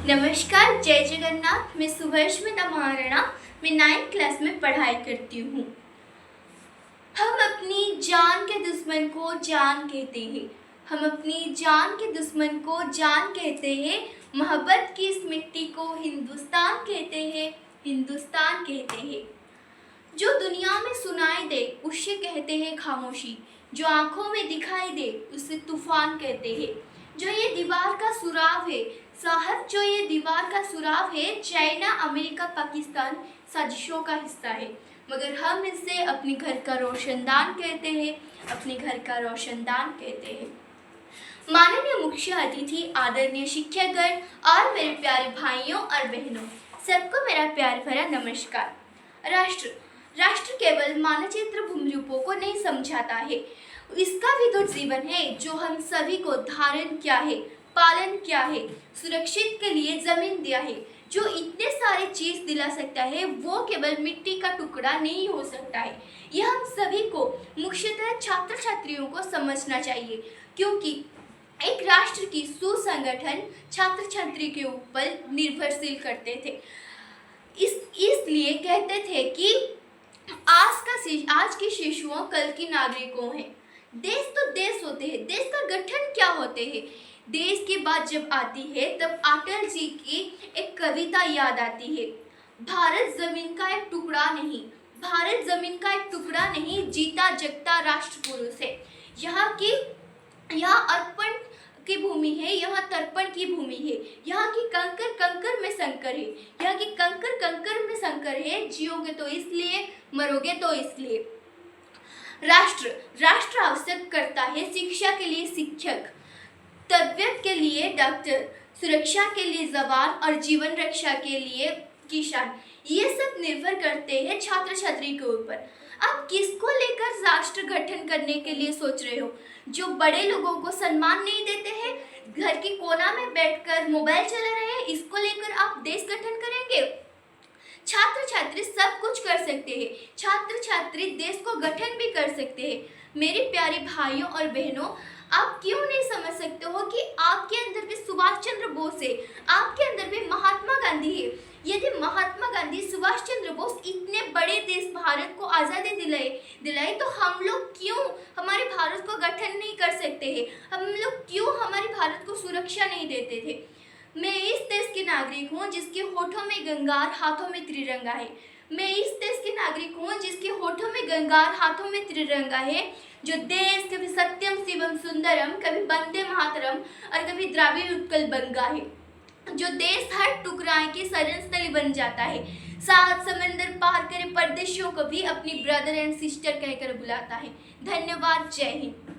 नमस्कार, जय जगन्नाथ। मैं सुभश्मिता महाराणा। मैं 9th क्लास में पढ़ाई करती हूँ। हम अपनी जान के दुश्मन को जान कहते हैं। हम अपनी जान के दुश्मन को जान कहते हैं। मोहब्बत की इस मिट्टी को हिंदुस्तान कहते हैं। हिंदुस्तान कहते हैं। जो दुनिया में सुनाई दे उसे कहते हैं खामोशी। जो आंखों में दिखाई दे उसे तूफान कहते हैं। जो ये दीवार का सुराग है साहब, जो ये दीवार का सुराग है, चाइना, अमेरिका, पाकिस्तान साजिशों का हिस्सा है, मगर हम इसे अपने घर का रोशनदान कहते हैं। अपने घर का रोशनदान कहते हैं। माननीय मुख्य अतिथि, आदरणीय शिक्षकगण और मेरे प्यारे भाइयों और बहनों, सबको मेरा प्यार भरा नमस्कार। राष्ट्र केवल मानचित्र भूमिरूपों को नहीं समझाता है, इसका भी तो जीवन है जो हम सभी को धारण किया है, पालन किया है, सुरक्षित के लिए जमीन दिया है। जो इतने सारे चीज दिला सकता है वो केवल मिट्टी का टुकड़ा नहीं हो सकता है। यह हम सभी को, मुख्यतः छात्र छात्रियों को समझना चाहिए, क्योंकि एक राष्ट्र की सुसंगठन छात्र छात्री के ऊपर निर्भरशील करते थे। इसलिए कहते थे कि आज के शिशुओं कल की नागरिकों हैं। देश तो देश होते हैं, देश का गठन क्या होते हैं। देश की बात जब आती है तब अटल जी की एक कविता याद आती है। भारत जमीन का एक टुकड़ा नहीं, भारत जमीन का एक टुकड़ा नहीं, जीता जगता राष्ट्र पुरुष है। यहाँ अर्पण की भूमि है, यहाँ तर्पण की भूमि है। यहाँ की कंकर कंकर में शंकर है, यहाँ की कंकर कंकर में शंकर है। जियोगे तो इसलिए, मरोगे तो इसलिए। राष्ट्र आवश्यक करता है शिक्षा के लिए शिक्षक, तबीयत के लिए डॉक्टर, सुरक्षा के लिए जवान और जीवन रक्षा के लिए किसान। ये सब निर्भर करते हैं छात्र छात्री के ऊपर। आप किसको लेकर राष्ट्र गठन करने के लिए सोच रहे हो? जो बड़े लोगों को सम्मान नहीं देते हैं, घर के कोना में बैठकर मोबाइल चला रहे हैं, इसको लेकर आप देश गठन करेंगे? छात्र छात्री सब कुछ कर सकते हैं, छात्र छात्री देश को गठन भी कर सकते हैं। मेरे प्यारे भाइयों और बहनों, आप क्यों नहीं समझ सकते हो कि आपके अंदर भी सुभाष चंद्र बोस है, आपके अंदर भी महात्मा गांधी है। यदि महात्मा गांधी, सुभाष चंद्र बोस इतने बड़े देश भारत को आज़ादी दिलाई तो हम लोग क्यों हमारे भारत को गठन नहीं कर सकते हैं? हम लोग क्यों हमारे भारत को सुरक्षा नहीं देते थे? मैं इस देश की नागरिक हूँ जिसके होठों में गंगार, हाथों में त्रिरंगा है। मैं इस देश के नागरिक हूँ जिसके होठों में गंगार, हाथों में त्रिरंगा है। जो देश कभी सत्यम शिवम सुंदरम, कभी वंदे मातरम और कभी द्राविड़ उत्कल बंगा है। जो देश हर टुकराए की शरणस्थली बन जाता है, सात समंदर पार करे परदेशियों को भी अपनी ब्रदर एंड सिस्टर कहकर बुलाता है। धन्यवाद। जय हिंद।